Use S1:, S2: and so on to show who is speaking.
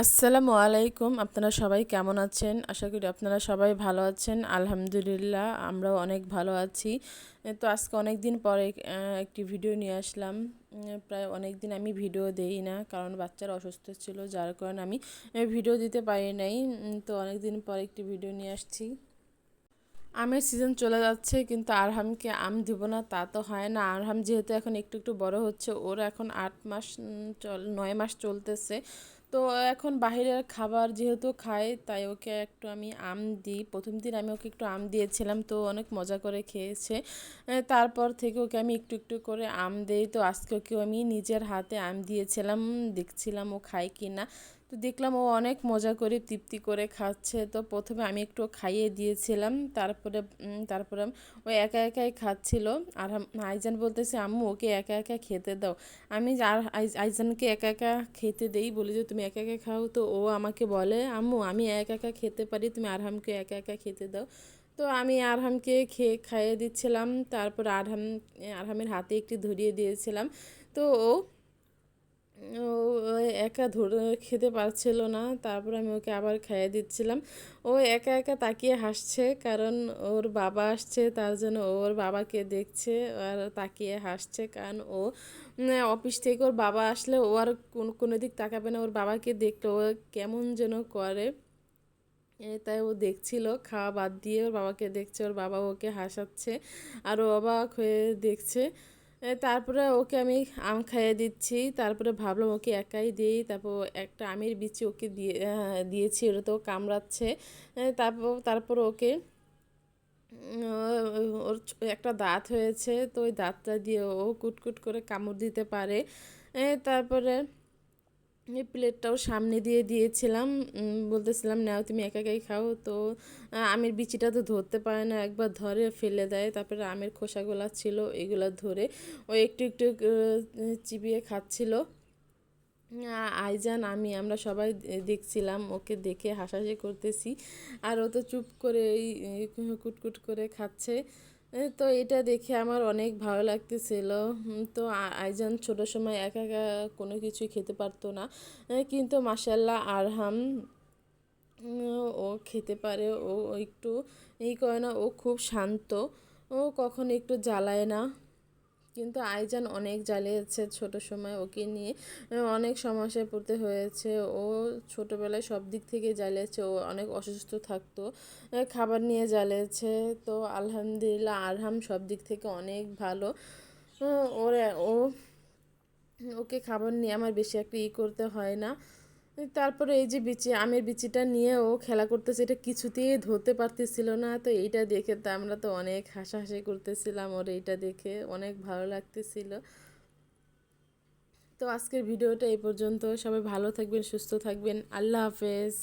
S1: আসসালামু আলাইকুম। আপনারা সবাই কেমন আছেন? আশা করি আপনারা সবাই ভালো আছেন। আলহামদুলিল্লাহ আমরাও অনেক ভালো আছি। তো আজকে অনেক দিন পরে একটি ভিডিও নিয়ে আসলাম। প্রায় অনেক দিন আমি ভিডিও দেই না, কারণ বাচ্চারা অসুস্থ ছিল, যার কারণে আমি ভিডিও দিতে পারি নাই। তো অনেক দিন পরে একটি ভিডিও নিয়ে আসছি। আমের সিজন চলে যাচ্ছে, কিন্তু আরহামকে আম দিব না তা তো হয় না। আরহাম যেহেতু এখন একটু একটু বড় হচ্ছে, ওর এখন 8 মাস 9 মাস চলতেছে। তো এখন বাহিরের খাবার যেহেতু খায়, তাই ওকে একটু আমি আম দিই। প্রথম দিন আমি ওকে একটু আম দিয়েছিলাম, তো অনেক মজা করে খেয়েছে। তারপর থেকে ওকে আমি একটু একটু করে আম দিই। তো আজকে ওকেও আমি নিজের হাতে আম দিয়েছিলাম, দেখছিলাম ও খায় কি না। তো দেখলাম ও অনেক মজা করে তৃপ্তি করে খাচ্ছে। তো প্রথমে আমি একটু খাইয়ে দিয়েছিলাম, তারপরে ও একা একাই খাচ্ছিল। আর আইজান বলতেছে, আম্মু ওকে একা একা খেতে দাও। আমি আর আইজানকে একা একা খেতে দেই, বলি যে তুমি একা একা খাও। তো ও আমাকে বলে, আম্মু আমি একা একা খেতে পারি, তুমি আরহামকে একা একা খেতে দাও। তো আমি আরহামকে খাইয়ে দিচ্ছিলাম। তারপর আরহামের হাতে একটু ধরিয়ে দিয়েছিলাম। তো ও একা ধরে খেতে পারছিল না, তারপর আমি ওকে আবার খাইয়ে দিচ্ছিলাম। ও একা একা তাকিয়ে হাসছে, কারণ ওর বাবা আসছে, তার জন্য ওর বাবাকে দেখছে আর তাকিয়ে হাসছে। কারণ ও অফিস থেকে ওর বাবা আসলে ও আর কোনো দিক তাকাবে না, ওর বাবাকে দেখলে ও কেমন যেন করে। তাই ও দেখছিল, খাওয়া বাদ দিয়ে ওর বাবাকে দেখছে, ওর বাবা ওকে হাসাচ্ছে আর ও অবাক হয়ে দেখছে। তারপরে ওকে আমি আম খাইয়ে দিচ্ছি। তারপরে ভাবলাম ওকে একাই দিই, তারপর একটা আমের বিচি ওকে দিয়েছি, ওটা তো কামড়াচ্ছে। তারপর ওকে ওর একটা দাঁত হয়েছে, তো ওই দাঁতটা দিয়ে ও কুটকুট করে কামড় দিতে পারে। তারপরে এই প্লেটটাও সামনে দিয়ে দিয়েছিলাম, বলতেছিলাম নাও তুমি একা একাই খাও। তো আমের বিচিটা তো ধরতে পারে না, একবার ধরে ফেলে দেয়। তারপরে আমের খোসাগুলো ছিল, এগুলো ধরে ও একটু একটু চিবিয়ে খাচ্ছিল। আইজান আমরা সবাই দেখছিলাম, ওকে দেখে হাসাহাসি করতেছি। আর ও তো চুপ করে এই কুটকুট করে খাচ্ছে। তো এটা দেখে আমার অনেক ভালো লাগতেছিল। তো আইজান ছোট সময় একা একা কোনো কিছুই খেতে পারতো না, কিন্তু মাশাল্লাহ আরহাম ও খেতে পারে। ও একটু করে না, ও খুব শান্ত, ও কখনো একটু জ্বালায় না। কিন্তু আইজান অনেক জ্বালিয়েছে ছোট সময়, ওকে নিয়ে অনেক সমস্যায় পড়তে হয়েছে। ও ছোটোবেলায় সব দিক থেকে জ্বালিয়েছে, ও অনেক অসুস্থ থাকতো, খাবার নিয়ে জ্বালিয়েছে। তো আলহামদুলিল্লাহ আরহাম সব দিক থেকে অনেক ভালো। ওর ও ওকে খাবার নিয়ে আমার বেশি একটা করতে হয় না। তারপরে এই যে আমের বিচিটা নিয়ে ও খেলা করতেছে, এটা কিছুতেই ধরতে পারতেছিল না। তো এইটা দেখে তো আমরা তো অনেক হাসাহাসি করতেছিলাম, ওর এইটা দেখে অনেক ভালো লাগতেছিল। তো আজকের ভিডিওটা এই পর্যন্ত। সবাই ভালো থাকবেন, সুস্থ থাকবেন। আল্লাহ হাফেজ।